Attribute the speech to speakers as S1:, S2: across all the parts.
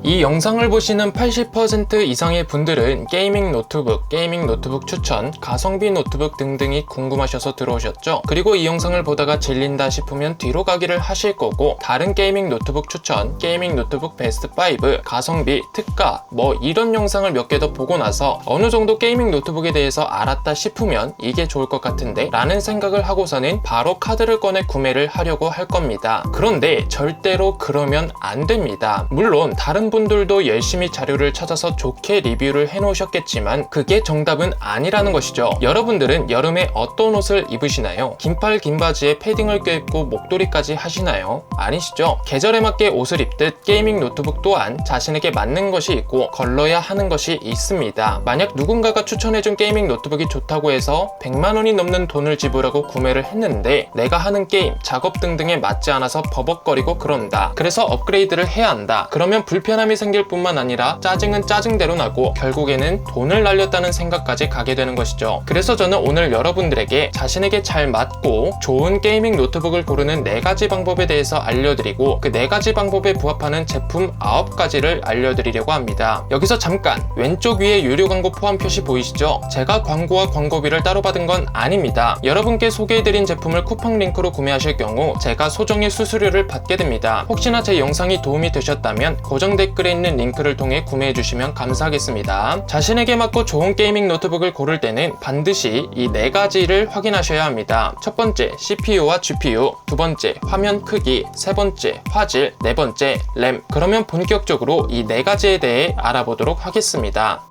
S1: 이 영상을 보시는 80% 이상의 분들은 게이밍 노트북 추천, 가성비 노트북 등등이 궁금하셔서 들어오셨죠? 그리고 이 영상을 보다가 질린다 싶으면 뒤로 가기를 하실 거고, 다른 게이밍 노트북 추천, 게이밍 노트북 베스트 5, 가성비, 특가 이런 영상을 몇 개 더 보고 나서 어느 정도 게이밍 노트북에 대해서 알았다 싶으면 이게 좋을 것 같은데 라는 생각을 하고서는 바로 카드를 꺼내 구매를 하려고 할 겁니다. 그런데 절대로 그러면 안 됩니다. 물론 다른 분들도 열심히 자료를 찾아서 좋게 리뷰를 해놓으셨겠지만 그게 정답은 아니라는 것이죠. 여러분들은 여름에 어떤 옷을 입으시나요? 긴팔 긴 바지에 패딩을 껴입고 목도리까지 하시나요? 아니시죠? 계절에 맞게 옷을 입듯 게이밍 노트북 또한 자신에게 맞는 것이 있고 걸러야 하는 것이 있습니다. 만약 누군가가 추천해준 게이밍 노트북이 좋다고 해서 100만 원이 넘는 돈을 지불하고 구매를 했는데 내가 하는 게임, 작업 등등에 맞지 않아서 버벅거리고 그런다. 그래서 업그레이드를 해야 한다. 그러면 불편함이 생길 뿐만 아니라 짜증은 짜증대로 나고 결국에는 돈을 날렸다는 생각까지 가게 되는 것이죠. 그래서 저는 오늘 여러분들에게 자신에게 잘 맞고 좋은 게이밍 노트북을 고르는 4가지 방법에 대해서 알려드리고 그 4가지 방법에 부합하는 제품 9가지를 알려드리려고 합니다. 여기서 잠깐 왼쪽 위에 유료 광고 포함 표시 보이시죠? 제가 광고와 광고비를 따로 받은 건 아닙니다. 여러분께 소개해드린 제품을 쿠팡 링크로 구매하실 경우 제가 소정의 수수료를 받게 됩니다. 혹시나 제 영상이 도움이 되셨다면 고정 댓글에 있는 링크를 통해 구매해주시면 감사하겠습니다. 자신에게 맞고 좋은 게이밍 노트북을 고를 때는 반드시 이 4가지를 확인하셔야 합니다. 첫 번째, CPU와 GPU, 두 번째, 화면 크기, 세 번째, 화질, 네 번째, 램. 그러면 본격적으로 이 4가지에 대해 알아보도록 하겠습니다.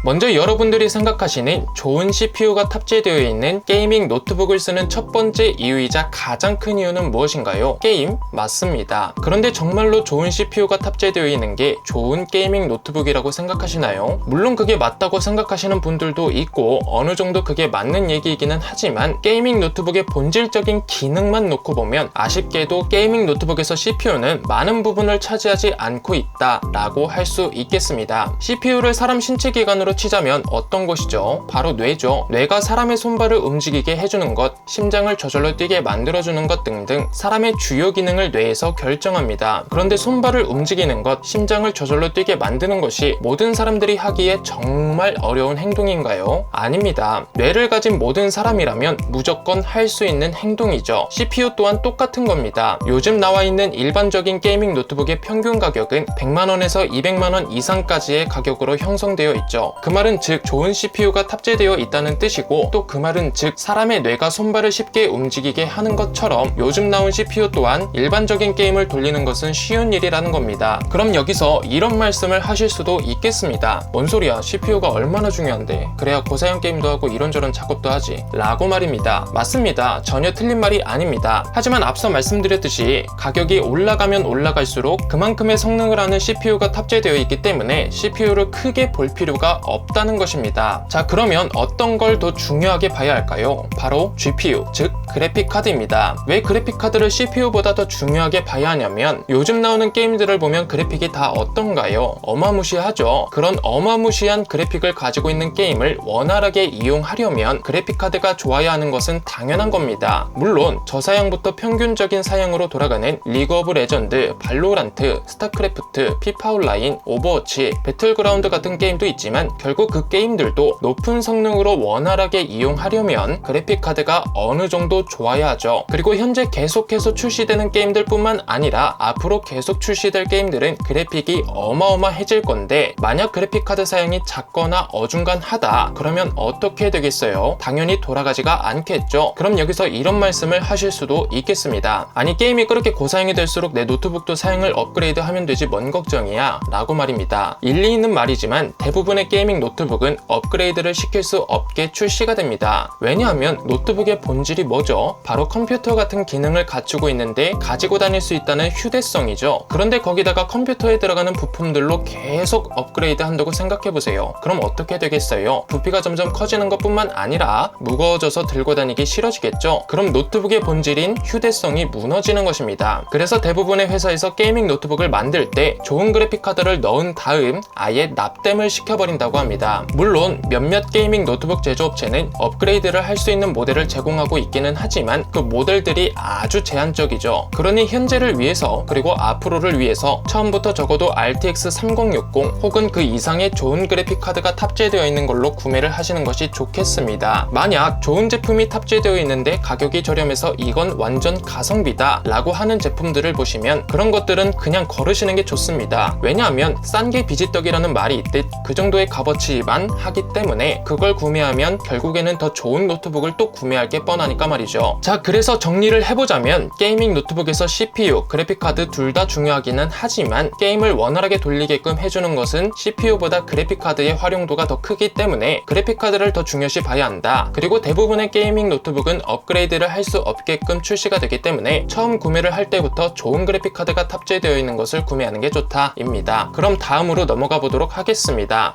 S1: 먼저 여러분들이 생각하시는 좋은 CPU가 탑재되어 있는 게이밍 노트북을 쓰는 첫 번째 이유이자 가장 큰 이유는 무엇인가요? 게임? 맞습니다. 그런데 정말로 좋은 CPU가 탑재되어 있는 게 좋은 게이밍 노트북이라고 생각하시나요? 물론 그게 맞다고 생각하시는 분들도 있고 어느 정도 그게 맞는 얘기이기는 하지만 게이밍 노트북의 본질적인 기능만 놓고 보면 아쉽게도 게이밍 노트북에서 CPU는 많은 부분을 차지하지 않고 있다라고 할 수 있겠습니다. CPU를 사람 신체 기관으로 치자면 어떤 것이죠? 바로 뇌죠. 뇌가 사람의 손발을 움직이게 해주는 것, 심장을 저절로 뛰게 만들어주는 것 등등 사람의 주요 기능을 뇌에서 결정합니다. 그런데 손발을 움직이는 것, 심장을 저절로 뛰게 만드는 것이 모든 사람들이 하기에 정말 어려운 행동인가요? 아닙니다. 뇌를 가진 모든 사람이라면 무조건 할 수 있는 행동이죠. CPU 또한 똑같은 겁니다. 요즘 나와 있는 일반적인 게이밍 노트북의 평균 가격은 100만원에서 200만원 이상까지의 가격으로 형성되어 있죠. 그 말은 즉 좋은 CPU가 탑재되어 있다는 뜻이고 또 그 말은 즉 사람의 뇌가 손발을 쉽게 움직이게 하는 것처럼 요즘 나온 CPU 또한 일반적인 게임을 돌리는 것은 쉬운 일이라는 겁니다. 그럼 여기서 이런 말씀을 하실 수도 있겠습니다. 뭔 소리야, CPU가 얼마나 중요한데 그래야 고사양 게임도 하고 이런저런 작업도 하지 라고 말입니다. 맞습니다. 전혀 틀린 말이 아닙니다. 하지만 앞서 말씀드렸듯이 가격이 올라가면 올라갈수록 그만큼의 성능을 하는 CPU가 탑재되어 있기 때문에 CPU를 크게 볼 필요가 없다는 것입니다. 자, 그러면 어떤 걸 더 중요하게 봐야 할까요? 바로 GPU, 즉 그래픽 카드입니다. 왜 그래픽 카드를 CPU보다 더 중요하게 봐야 하냐면 요즘 나오는 게임들을 보면 그래픽이 다 어떤가요? 어마무시하죠. 그런 어마무시한 그래픽을 가지고 있는 게임을 원활하게 이용하려면 그래픽 카드가 좋아야 하는 것은 당연한 겁니다. 물론 저사양부터 평균적인 사양으로 돌아가는 리그 오브 레전드, 발로란트, 스타크래프트, 피파 온라인, 오버워치, 배틀그라운드 같은 게임도 있지만 결국 그 게임들도 높은 성능으로 원활하게 이용하려면 그래픽카드가 어느 정도 좋아야 하죠. 그리고 현재 계속해서 출시되는 게임들 뿐만 아니라 앞으로 계속 출시될 게임들은 그래픽이 어마어마해질 건데 만약 그래픽카드 사양이 작거나 어중간하다 그러면 어떻게 되겠어요? 당연히 돌아가지가 않겠죠. 그럼 여기서 이런 말씀을 하실 수도 있겠습니다. 아니 게임이 그렇게 고사양이 될수록 내 노트북도 사양을 업그레이드 하면 되지 뭔 걱정이야 라고 말입니다. 일리 있는 말이지만 대부분의 게이밍 노트북은 업그레이드를 시킬 수 없게 출시가 됩니다. 왜냐하면 노트북의 본질이 뭐죠? 바로 컴퓨터 같은 기능을 갖추고 있는데 가지고 다닐 수 있다는 휴대성이죠. 그런데 거기다가 컴퓨터에 들어가는 부품들로 계속 업그레이드 한다고 생각해보세요. 그럼 어떻게 되겠어요? 부피가 점점 커지는 것뿐만 아니라 무거워져서 들고 다니기 싫어지겠죠? 그럼 노트북의 본질인 휴대성이 무너지는 것입니다. 그래서 대부분의 회사에서 게이밍 노트북을 만들 때 좋은 그래픽 카드를 넣은 다음 아예 납땜을 시켜버린다고 있다고 합니다. 물론 몇몇 게이밍 노트북 제조업체는 업그레이드를 할 수 있는 모델을 제공하고 있기는 하지만 그 모델들이 아주 제한적이죠. 그러니 현재를 위해서 그리고 앞으로를 위해서 처음부터 적어도 RTX 3060 혹은 그 이상의 좋은 그래픽 카드가 탑재되어 있는 걸로 구매를 하시는 것이 좋겠습니다. 만약 좋은 제품이 탑재되어 있는데 가격이 저렴해서 이건 완전 가성비다 라고 하는 제품들을 보시면 그런 것들은 그냥 거르시는 게 좋습니다. 왜냐하면 싼 게 비지떡이라는 말이 있듯 그 정도의 값어치만 하기 때문에 그걸 구매하면 결국에는 더 좋은 노트북을 또 구매할 게 뻔하니까 말이죠. 자, 그래서 정리를 해보자면 게이밍 노트북에서 CPU, 그래픽카드 둘 다 중요하기는 하지만 게임을 원활하게 돌리게끔 해주는 것은 CPU보다 그래픽카드의 활용도가 더 크기 때문에 그래픽카드를 더 중요시 봐야 한다. 그리고 대부분의 게이밍 노트북은 업그레이드를 할 수 없게끔 출시가 되기 때문에 처음 구매를 할 때부터 좋은 그래픽카드가 탑재되어 있는 것을 구매하는 게 좋다 입니다. 그럼 다음으로 넘어가 보도록 하겠습니다.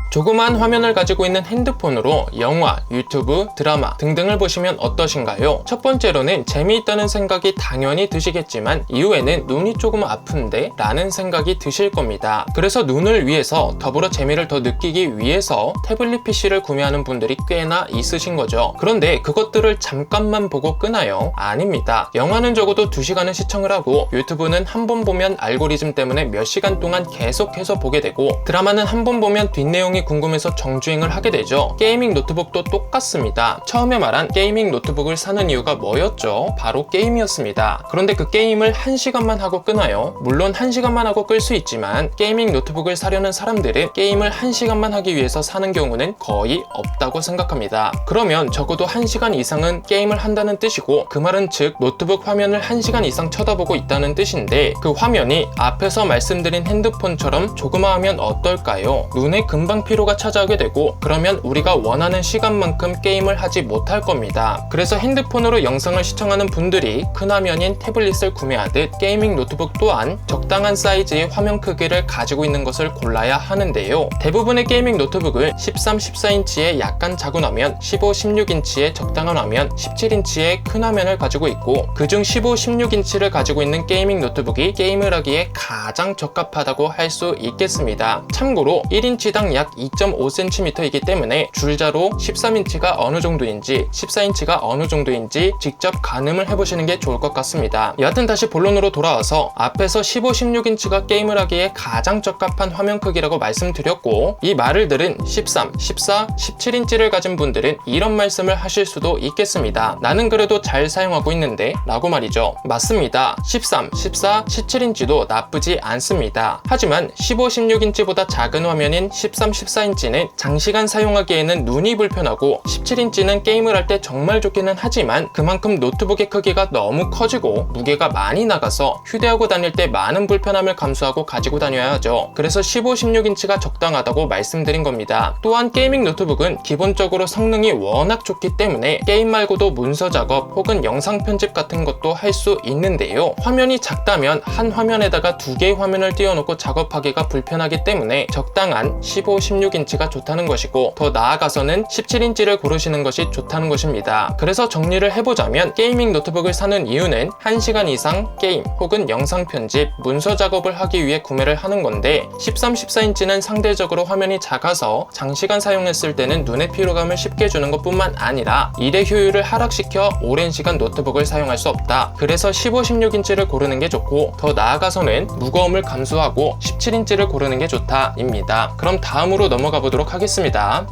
S1: 조그마한 화면을 가지고 있는 핸드폰으로 영화, 유튜브, 드라마 등등을 보시면 어떠신가요? 첫 번째로는 재미있다는 생각이 당연히 드시겠지만 이후에는 눈이 조금 아픈데? 라는 생각이 드실 겁니다. 그래서 눈을 위해서 더불어 재미를 더 느끼기 위해서 태블릿 PC를 구매하는 분들이 꽤나 있으신 거죠. 그런데 그것들을 잠깐만 보고 끄나요? 아닙니다. 영화는 적어도 2시간은 시청을 하고 유튜브는 한 번 보면 알고리즘 때문에 몇 시간 동안 계속해서 보게 되고 드라마는 한 번 보면 뒷내용이 궁금해서 정주행을 하게 되죠. 게이밍 노트북도 똑같습니다. 처음에 말한 게이밍 노트북을 사는 이유가 뭐였죠? 바로 게임이었습니다. 그런데 그 게임을 1시간만 하고 끄나요? 물론 1시간만 하고 끌 수 있지만 게이밍 노트북을 사려는 사람들은 게임을 1시간만 하기 위해서 사는 경우는 거의 없다고 생각합니다. 그러면 적어도 1시간 이상은 게임을 한다는 뜻이고 그 말은 즉 노트북 화면을 1시간 이상 쳐다보고 있다는 뜻인데 그 화면이 앞에서 말씀드린 핸드폰처럼 조그마하면 어떨까요? 눈에 금방 피로가 찾아오게 되고 그러면 우리가 원하는 시간만큼 게임을 하지 못할 겁니다. 그래서 핸드폰으로 영상을 시청하는 분들이 큰 화면인 태블릿을 구매하듯 게이밍 노트북 또한 적당한 사이즈의 화면 크기를 가지고 있는 것을 골라야 하는데요. 대부분의 게이밍 노트북은 13, 14인치의 약간 작은 화면, 15, 16인치의 적당한 화면, 17인치의 큰 화면을 가지고 있고 그중 15, 16인치를 가지고 있는 게이밍 노트북이 게임을 하기에 가장 적합하다고 할 수 있겠습니다. 참고로 1인치당 약 2.5cm이기 때문에 줄자로 13인치가 어느 정도인지 14인치가 어느 정도인지 직접 가늠을 해보시는 게 좋을 것 같습니다. 여하튼 다시 본론으로 돌아와서 앞에서 15, 16인치가 게임을 하기에 가장 적합한 화면 크기라고 말씀드렸고 이 말을 들은 13, 14, 17인치를 가진 분들은 이런 말씀을 하실 수도 있겠습니다. 나는 그래도 잘 사용하고 있는데 라고 말이죠. 맞습니다. 13, 14, 17인치도 나쁘지 않습니다. 하지만 15, 16인치보다 작은 화면인 13, 14인치는 장시간 사용하기에는 눈이 불편하고 17인치는 게임을 할 때 정말 좋기는 하지만 그만큼 노트북의 크기가 너무 커지고 무게가 많이 나가서 휴대하고 다닐 때 많은 불편함을 감수하고 가지고 다녀야 하죠. 그래서 15, 16인치가 적당하다고 말씀드린 겁니다. 또한 게이밍 노트북은 기본적으로 성능이 워낙 좋기 때문에 게임 말고도 문서 작업 혹은 영상 편집 같은 것도 할 수 있는데요. 화면이 작다면 한 화면에다가 2개의 화면을 띄워놓고 작업하기가 불편하기 때문에 적당한 15, 16인치가 좋다는 것이고 더 나아가서는 17인치를 고르시는 것이 좋다는 것입니다. 그래서 정리를 해보자면 게이밍 노트북을 사는 이유는 1시간 이상 게임 혹은 영상 편집, 문서 작업을 하기 위해 구매를 하는 건데 13, 14인치는 상대적으로 화면이 작아서 장시간 사용했을 때는 눈의 피로감을 쉽게 주는 것뿐만 아니라 일의 효율을 하락시켜 오랜 시간 노트북을 사용할 수 없다. 그래서 15, 16인치를 고르는 게 좋고 더 나아가서는 무거움을 감수하고 17인치를 고르는 게 좋다 입니다. 그럼 다음으로 넘어가 보도록 하겠습니다.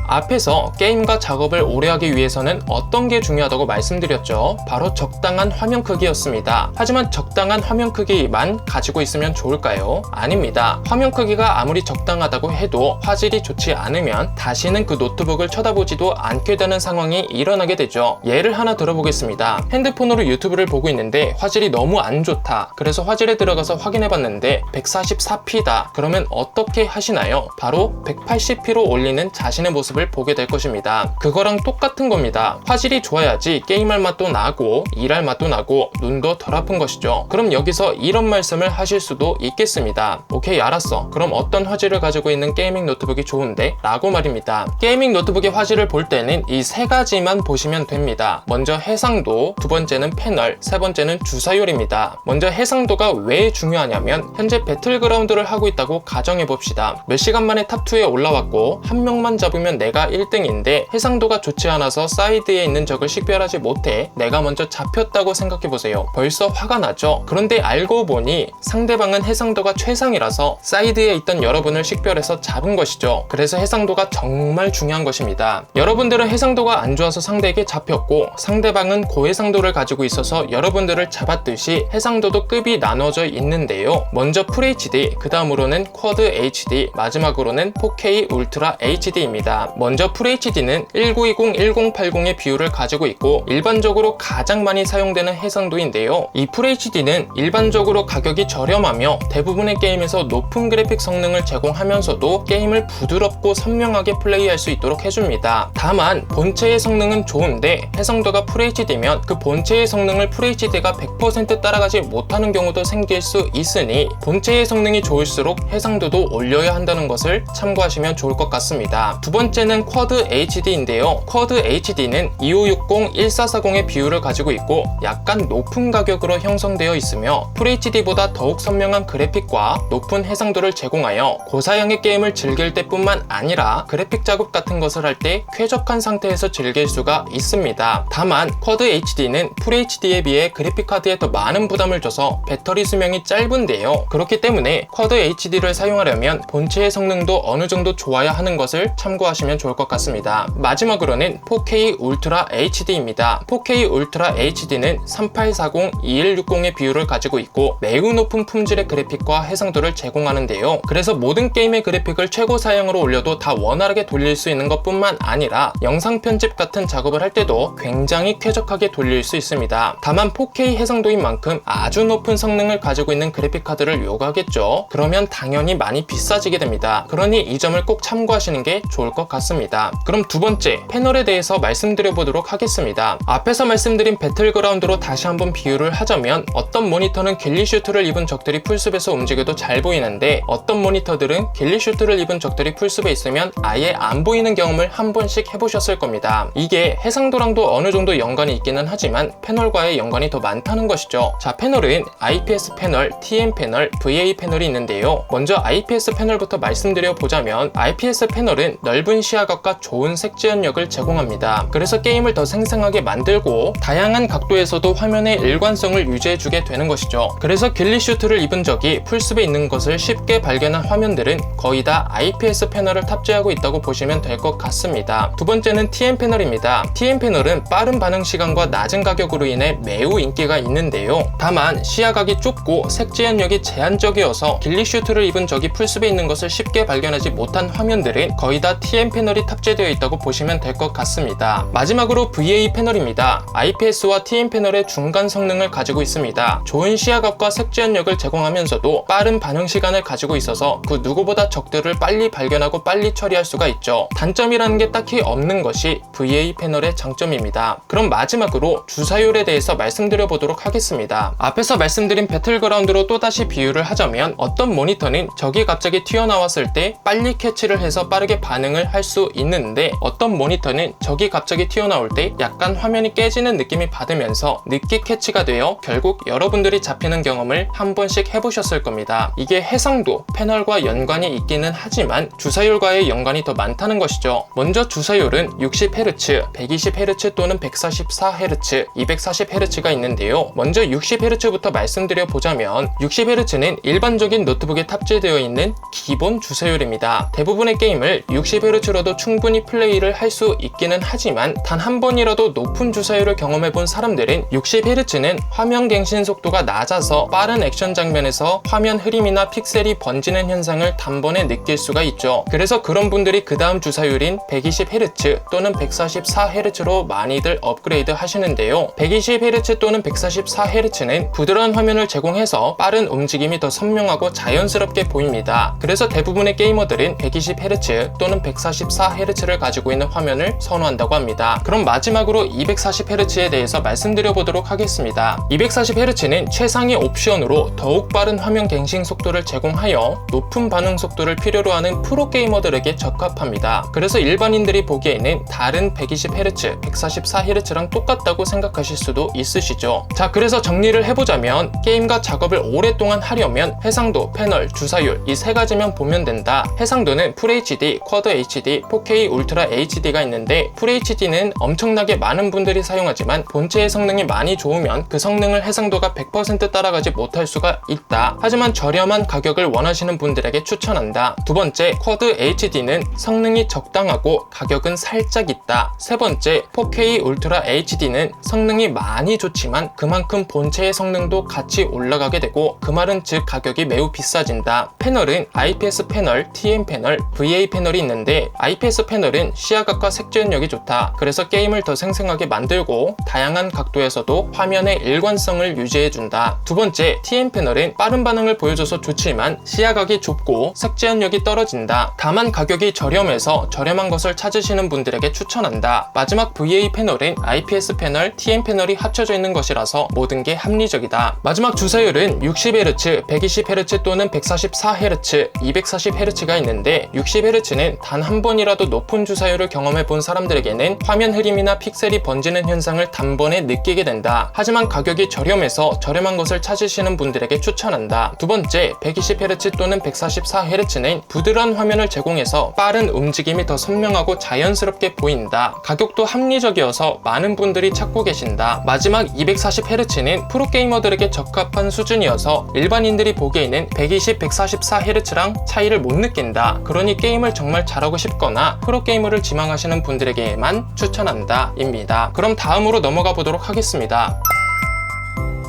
S1: 앞에서 게임과 작업을 오래 하기 위해서는 어떤 게 중요하다고 말씀드렸죠? 바로 적당한 화면 크기였습니다. 하지만 적당한 화면 크기만 가지고 있으면 좋을까요? 아닙니다. 화면 크기가 아무리 적당하다고 해도 화질이 좋지 않으면 다시는 그 노트북을 쳐다보지도 않게 되는 상황이 일어나게 되죠. 예를 하나 들어보겠습니다. 핸드폰으로 유튜브를 보고 있는데 화질이 너무 안 좋다. 그래서 화질에 들어가서 확인해봤는데 144p다. 그러면 어떻게 하시나요? 바로 180p로 올리는 자신의 모습을 모습을 보게 될 것입니다. 그거랑 똑같은 겁니다. 화질이 좋아야지 게임할 맛도 나고 일할 맛도 나고 눈도 덜 아픈 것이죠. 그럼 여기서 이런 말씀을 하실 수도 있겠습니다. 오케이, 알았어. 그럼 어떤 화질을 가지고 있는 게이밍 노트북이 좋은데? 라고 말입니다. 게이밍 노트북의 화질을 볼 때는 이 세 가지만 보시면 됩니다. 먼저 해상도, 두 번째는 패널, 세 번째는 주사율입니다. 먼저 해상도가 왜 중요하냐면 현재 배틀그라운드를 하고 있다고 가정해봅시다. 몇 시간 만에 탑2에 올라왔고 한 명만 잡으면 내가 1등인데 해상도가 좋지 않아서 사이드에 있는 적을 식별하지 못해 내가 먼저 잡혔다고 생각해보세요. 벌써 화가 나죠? 그런데 알고 보니 상대방은 해상도가 최상이라서 사이드에 있던 여러분을 식별해서 잡은 것이죠. 그래서 해상도가 정말 중요한 것입니다. 여러분들은 해상도가 안 좋아서 상대에게 잡혔고 상대방은 고해상도를 가지고 있어서 여러분들을 잡았듯이 해상도도 급이 나눠져 있는데요. 먼저 FHD, 그 다음으로는 쿼드 HD, 마지막으로는 4K 울트라 HD입니다. 먼저 FHD는 1920, 1080의 비율을 가지고 있고 일반적으로 가장 많이 사용되는 해상도인데요. 이 FHD는 일반적으로 가격이 저렴하며 대부분의 게임에서 높은 그래픽 성능을 제공하면서도 게임을 부드럽고 선명하게 플레이할 수 있도록 해줍니다. 다만 본체의 성능은 좋은데 해상도가 FHD면 그 본체의 성능을 FHD가 100% 따라가지 못하는 경우도 생길 수 있으니 본체의 성능이 좋을수록 해상도도 올려야 한다는 것을 참고하시면 좋을 것 같습니다. 두 번째는 쿼드 HD인데요. 쿼드 HD는 2560, 1440의 비율을 가지고 있고 약간 높은 가격으로 형성되어 있으며 FHD보다 더욱 선명한 그래픽과 높은 해상도를 제공하여 고사양의 게임을 즐길 때뿐만 아니라 그래픽 작업 같은 것을 할 때 쾌적한 상태에서 즐길 수가 있습니다. 다만 쿼드 HD는 FHD에 비해 그래픽카드에 더 많은 부담을 줘서 배터리 수명이 짧은데요. 그렇기 때문에 쿼드 HD를 사용하려면 본체의 성능도 어느 정도 좋아야 하는 것을 참고하시면 좋을 것 같습니다. 마지막으로는 4K 울트라 HD입니다. 4K 울트라 HD는 3840, 2160의 비율을 가지고 있고 매우 높은 품질의 그래픽과 해상도를 제공하는데요. 그래서 모든 게임의 그래픽을 최고 사양으로 올려도 다 원활하게 돌릴 수 있는 것뿐만 아니라 영상 편집 같은 작업을 할 때도 굉장히 쾌적하게 돌릴 수 있습니다. 다만 4K 해상도인 만큼 아주 높은 성능을 가지고 있는 그래픽카드를 요구하겠죠. 그러면 당연히 많이 비싸지게 됩니다. 그러니 이 점을 꼭 참고하시는 게 좋을 것 같습니다. 그럼 두 번째, 패널에 대해서 말씀드려 보도록 하겠습니다. 앞에서 말씀드린 배틀그라운드로 다시 한번 비유를 하자면 어떤 모니터는 길리슈트를 입은 적들이 풀숲에서 움직여도 잘 보이는데 어떤 모니터들은 길리슈트를 입은 적들이 풀숲에 있으면 아예 안 보이는 경험을 한 번씩 해보셨을 겁니다. 이게 해상도랑도 어느 정도 연관이 있기는 하지만 패널과의 연관이 더 많다는 것이죠. 자, 패널은 IPS 패널, TN 패널, VA 패널이 있는데요. 먼저 IPS 패널부터 말씀드려 보자면 IPS 패널은 넓은 시야각과 좋은 색지연력을 제공합니다. 그래서 게임을 더 생생하게 만들고 다양한 각도에서도 화면의 일관성을 유지해주게 되는 것이죠. 그래서 길리슈트를 입은 적이 풀숲에 있는 것을 쉽게 발견한 화면들은 거의 다 IPS 패널을 탑재하고 있다고 보시면 될 것 같습니다. 두 번째는 TN 패널입니다. TN 패널은 빠른 반응 시간과 낮은 가격으로 인해 매우 인기가 있는데요. 다만 시야각이 좁고 색지연력이 제한적이어서 길리슈트를 입은 적이 풀숲에 있는 것을 쉽게 발견하지 못한 화면들은 거의 다 TN 패널이 탑재되어 있다고 보시면 될 것 같습니다. 마지막으로 VA 패널입니다. IPS와 TN 패널의 중간 성능을 가지고 있습니다. 좋은 시야각과 색지연력을 제공하면서도 빠른 반응 시간을 가지고 있어서 그 누구보다 적들을 빨리 발견하고 빨리 처리할 수가 있죠. 단점이라는 게 딱히 없는 것이 VA 패널의 장점입니다. 그럼 마지막으로 주사율에 대해서 말씀드려 보도록 하겠습니다. 앞에서 말씀드린 배틀그라운드로 또다시 비유를 하자면 어떤 모니터는 적이 갑자기 튀어나왔을 때 빨리 캐치를 해서 빠르게 반응을 할 수 있는데 어떤 모니터는 적이 갑자기 튀어나올 때 약간 화면이 깨지는 느낌이 받으면서 늦게 캐치가 되어 결국 여러분들이 잡히는 경험을 한 번씩 해보셨을 겁니다. 이게 해상도, 패널과 연관이 있기는 하지만 주사율과의 연관이 더 많다는 것이죠. 먼저 주사율은 60Hz, 120Hz 또는 144Hz, 240Hz가 있는데요. 먼저 60Hz부터 말씀드려 보자면 60Hz는 일반적인 노트북에 탑재되어 있는 기본 주사율입니다. 대부분의 게임을 60Hz로도 충분히 플레이를 할 수 있기는 하지만 단 한 번이라도 높은 주사율을 경험해본 사람들은 60Hz는 화면 갱신 속도가 낮아서 빠른 액션 장면에서 화면 흐림이나 픽셀이 번지는 현상을 단번에 느낄 수가 있죠. 그래서 그런 분들이 그 다음 주사율인 120Hz 또는 144Hz로 많이들 업그레이드 하시는데요. 120Hz 또는 144Hz는 부드러운 화면을 제공해서 빠른 움직임이 더 선명하고 자연스럽게 보입니다. 그래서 대부분의 게이머들은 120Hz 또는 144 144Hz를 가지고 있는 화면을 선호한다고 합니다. 그럼 마지막으로 240Hz에 대해서 말씀드려 보도록 하겠습니다. 240Hz는 최상위 옵션으로 더욱 빠른 화면 갱신 속도를 제공하여 높은 반응 속도를 필요로 하는 프로게이머들에게 적합합니다. 그래서 일반인들이 보기에는 다른 120Hz, 144Hz랑 똑같다고 생각하실 수도 있으시죠. 자, 그래서 정리를 해보자면 게임과 작업을 오랫동안 하려면 해상도, 패널, 주사율 이 세 가지면 보면 된다. 해상도는 FHD, Quad HD, 4K 울트라 HD가 있는데 FHD는 엄청나게 많은 분들이 사용하지만 본체의 성능이 많이 좋으면 그 성능을 해상도가 100% 따라가지 못할 수가 있다. 하지만 저렴한 가격을 원하시는 분들에게 추천한다. 두 번째, Quad HD는 성능이 적당하고 가격은 살짝 있다. 세 번째, 4K 울트라 HD는 성능이 많이 좋지만 그만큼 본체의 성능도 같이 올라가게 되고 그 말은 즉 가격이 매우 비싸진다. 패널은 IPS 패널, TN 패널, VA 패널이 있는데 IPS 패널은 시야각과 색지연력이 좋다. 그래서 게임을 더 생생하게 만들고 다양한 각도에서도 화면의 일관성을 유지해준다. 두 번째, TN 패널은 빠른 반응을 보여줘서 좋지만 시야각이 좁고 색지연력이 떨어진다. 다만 가격이 저렴해서 저렴한 것을 찾으시는 분들에게 추천한다. 마지막 VA 패널은 IPS 패널, TN 패널이 합쳐져 있는 것이라서 모든 게 합리적이다. 마지막 주사율은 60Hz, 120Hz 또는 144Hz, 240Hz가 있는데 60Hz는 단 한 번이라도 높은 주사율을 경험해 본 사람들에게는 화면 흐림이나 픽셀이 번지는 현상을 단번에 느끼게 된다. 하지만 가격이 저렴해서 저렴한 것을 찾으시는 분들에게 추천한다. 두 번째, 120Hz 또는 144Hz는 부드러운 화면을 제공해서 빠른 움직임이 더 선명하고 자연스럽게 보인다. 가격도 합리적이어서 많은 분들이 찾고 계신다. 마지막 240Hz는 프로게이머들에게 적합한 수준이어서 일반인들이 보기에는 120, 144Hz랑 차이를 못 느낀다. 그러니 게임을 정말 잘하고 싶거나 프로게이머를 지망하시는 분들에게만 추천한다 입니다. 그럼 다음으로 넘어가 보도록 하겠습니다.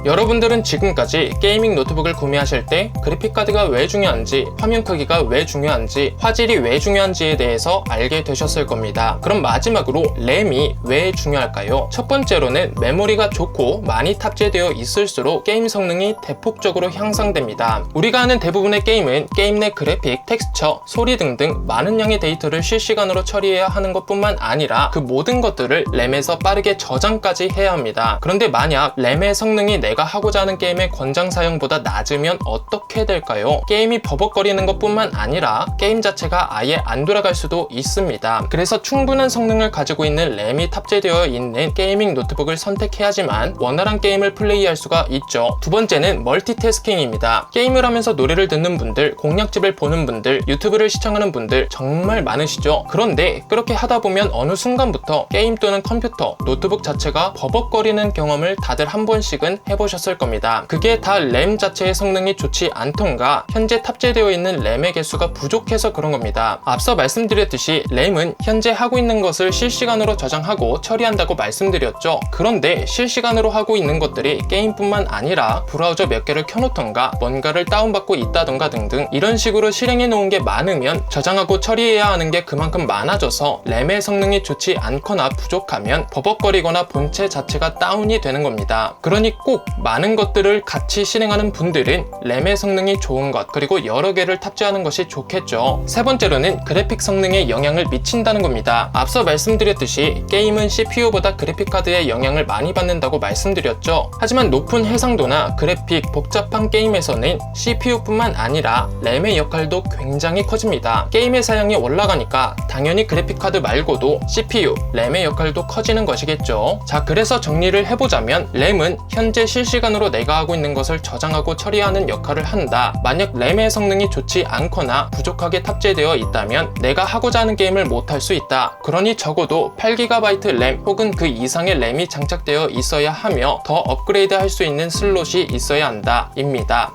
S1: 여러분들은 지금까지 게이밍 노트북을 구매하실 때 그래픽카드가 왜 중요한지, 화면 크기가 왜 중요한지, 화질이 왜 중요한지에 대해서 알게 되셨을 겁니다. 그럼 마지막으로 램이 왜 중요할까요? 첫 번째로는 메모리가 좋고 많이 탑재되어 있을수록 게임 성능이 대폭적으로 향상됩니다. 우리가 하는 대부분의 게임은 게임 내 그래픽, 텍스처, 소리 등등 많은 양의 데이터를 실시간으로 처리해야 하는 것뿐만 아니라 그 모든 것들을 램에서 빠르게 저장까지 해야 합니다. 그런데 만약 램의 성능이 내가 하고자 하는 게임의 권장 사용보다 낮으면 어떻게 될까요? 게임이 버벅거리는 것뿐만 아니라 게임 자체가 아예 안 돌아갈 수도 있습니다. 그래서 충분한 성능을 가지고 있는 램이 탑재되어 있는 게이밍 노트북을 선택해야지만 원활한 게임을 플레이할 수가 있죠. 두 번째는 멀티태스킹입니다. 게임을 하면서 노래를 듣는 분들, 공략집을 보는 분들, 유튜브를 시청하는 분들 정말 많으시죠? 그런데 그렇게 하다 보면 어느 순간부터 게임 또는 컴퓨터, 노트북 자체가 버벅거리는 경험을 다들 한 번씩은 해보셨을 겁니다. 그게 다 램 자체의 성능이 좋지 않던가 현재 탑재되어 있는 램의 개수가 부족해서 그런 겁니다. 앞서 말씀드렸듯이 램은 현재 하고 있는 것을 실시간으로 저장하고 처리한다고 말씀드렸죠. 그런데 실시간으로 하고 있는 것들이 게임뿐만 아니라 브라우저 몇 개를 켜놓던가 뭔가를 다운받고 있다던가 등등 이런 식으로 실행해 놓은 게 많으면 저장하고 처리해야 하는 게 그만큼 많아져서 램의 성능이 좋지 않거나 부족하면 버벅거리거나 본체 자체가 다운이 되는 겁니다. 그러니 꼭 많은 것들을 같이 실행하는 분들은 램의 성능이 좋은 것 그리고 여러 개를 탑재하는 것이 좋겠죠. 세 번째로는 그래픽 성능에 영향을 미친다는 겁니다. 앞서 말씀드렸듯이 게임은 CPU보다 그래픽카드에 영향을 많이 받는다고 말씀드렸죠. 하지만 높은 해상도나 그래픽, 복잡한 게임에서는 CPU뿐만 아니라 램의 역할도 굉장히 커집니다. 게임의 사양이 올라가니까 당연히 그래픽카드 말고도 CPU, 램의 역할도 커지는 것이겠죠. 자, 그래서 정리를 해보자면 램은 현재 실시간으로 내가 하고 있는 것을 저장하고 처리하는 역할을 한다. 만약 램의 성능이 좋지 않거나 부족하게 탑재되어 있다면 내가 하고자 하는 게임을 못할 수 있다. 그러니 적어도 8GB 램 혹은 그 이상의 램이 장착되어 있어야 하며 더 업그레이드 할 수 있는 슬롯이 있어야 한다 입니다.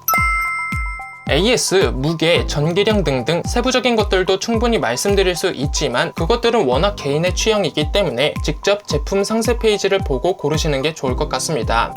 S1: AS, 무게, 전기량 등등 세부적인 것들도 충분히 말씀드릴 수 있지만 그것들은 워낙 개인의 취향이기 때문에 직접 제품 상세 페이지를 보고 고르시는 게 좋을 것 같습니다.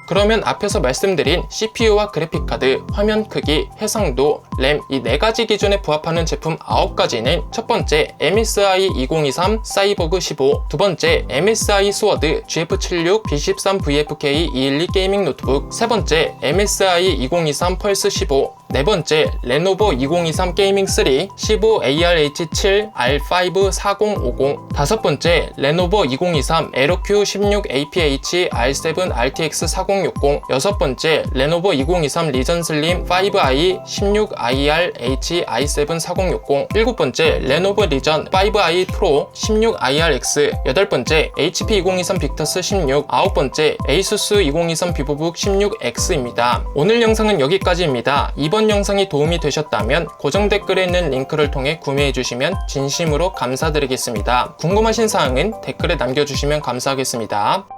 S1: 그러면 앞에서 말씀드린 CPU와 그래픽카드, 화면 크기, 해상도, 램 이 4가지 기준에 부합하는 제품 9가지는 첫 번째 MSI 2023 사이보그 15, 두 번째 MSI 스워드 GF76 B13VFK 212 게이밍 노트북, 세 번째 MSI 2023 펄스 15, 네 번째 레노버 2023 게이밍 3 15ARH7 R5 4050, 다섯 번째 레노버 2023 에로큐 16 APH R7 RTX 4060, 여섯 번째 레노버 2023 리전 슬림 5i 16 IRH i7 4060, 일곱 번째 레노버 리전 5i 프로 16 IRX, 여덟 번째 HP 2023 빅터스 16, 아홉 번째 ASUS 2023 비보북 16X입니다. 오늘 영상은 여기까지입니다. 이번 영상이 도움이 되셨다면 고정 댓글에 있는 링크를 통해 구매해주시면 진심으로 감사드리겠습니다. 궁금하신 사항은 댓글에 남겨주시면 감사하겠습니다.